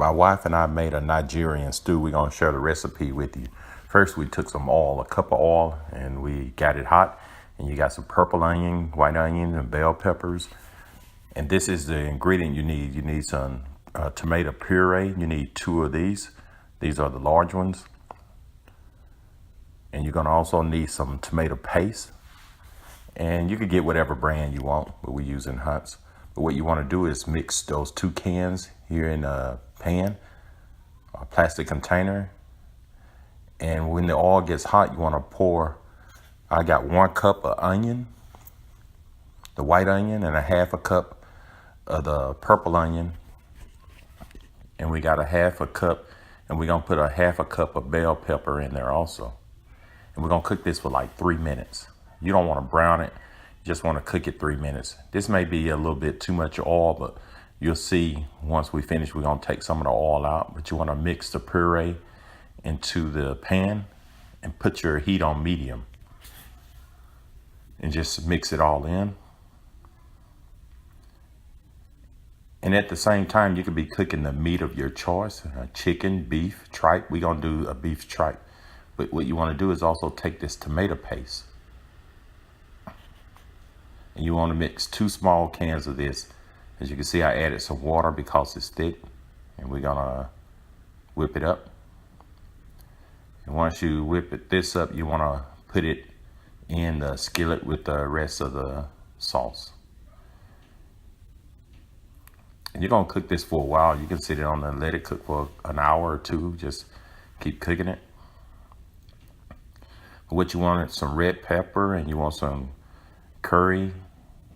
My wife and I made a Nigerian stew. We're going to share the recipe with you. First, we took some oil, a cup of oil, and we got it hot. And you got some purple onion, white onion, and bell peppers. And this is the ingredient you need. You need some tomato puree. You need 2 of these. These are the large ones. And you're going to also need some tomato paste. And you can get whatever brand you want, but we're using Hunt's. But what you want to do is mix those 2 cans here in a pan, a plastic container. And when the oil gets hot, you want to pour, I got 1 cup of onion, the white onion, and a half a cup of the purple onion. And we got a half a cup, and we're going to put a half a cup of bell pepper in there also. And we're going to cook this for like 3 minutes. You don't want to brown it. You just want to cook it 3 minutes. This may be a little bit too much oil, but you'll see once we finish, we're going to take some of the oil out. But you want to mix the puree into the pan and put your heat on medium. And just mix it all in. And at the same time, you could be cooking the meat of your choice. Chicken, beef, tripe. We're going to do a beef tripe. But what you want to do is also take this tomato paste. And you want to mix 2 small cans of this. As you can see, I added some water because it's thick. And we're going to whip it up. And once you whip this up, you want to put it in the skillet with the rest of the sauce. And you're going to cook this for a while. You can sit it on there and let it cook for an hour or 2. Just keep cooking it. What you want is some red pepper, and you want some curry,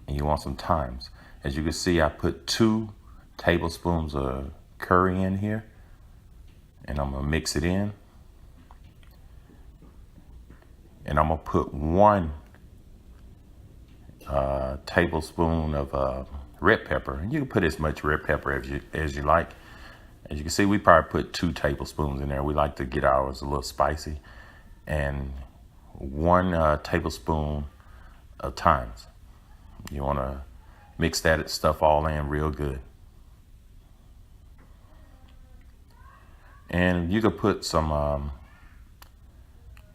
and you want some thyme. As you can see, I put 2 tablespoons of curry in here, and I'm gonna mix it in. And I'm gonna put 1 tablespoon of red pepper. And you can put as much red pepper as you like. As you can see, we probably put 2 tablespoons in there. We like to get ours a little spicy. And 1 tablespoon of thyme. You want to mix that stuff all in real good. And you could put some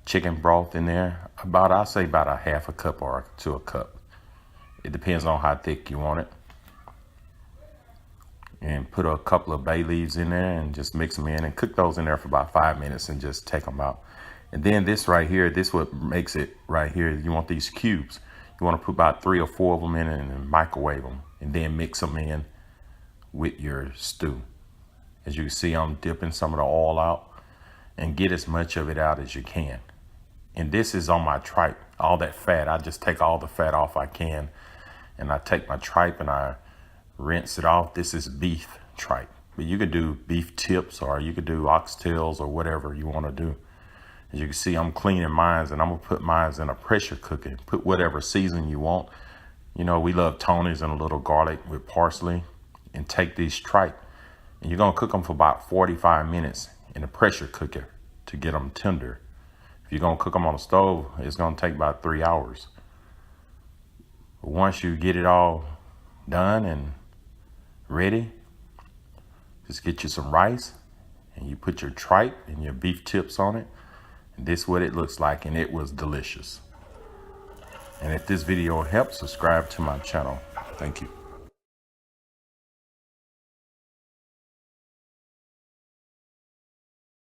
chicken broth in there. I'll say about a half a cup or to a cup. It depends on how thick you want it. And put a couple of bay leaves in there and just mix them in and cook those in there for about 5 minutes and just take them out. And then this right here, this what makes it right here. You want these cubes. You want to put about 3 or 4 of them in and microwave them. And then mix them in with your stew. As you can see, I'm dipping some of the oil out. And get as much of it out as you can. And this is on my tripe. All that fat, I just take all the fat off I can. And I take my tripe and I rinse it off. This is beef tripe. But you could do beef tips, or you could do oxtails, or whatever you want to do. As you can see, I'm cleaning mine, and I'm going to put mine in a pressure cooker. Put whatever season you want. You know, we love Tony's and a little garlic with parsley. And take these tripe. And you're going to cook them for about 45 minutes in a pressure cooker to get them tender. If you're going to cook them on the stove, it's going to take about 3 hours. But once you get it all done and ready, just get you some rice. And you put your tripe and your beef tips on it. This is what it looks like, and it was delicious. And if this video helps, subscribe to my channel. Thank you.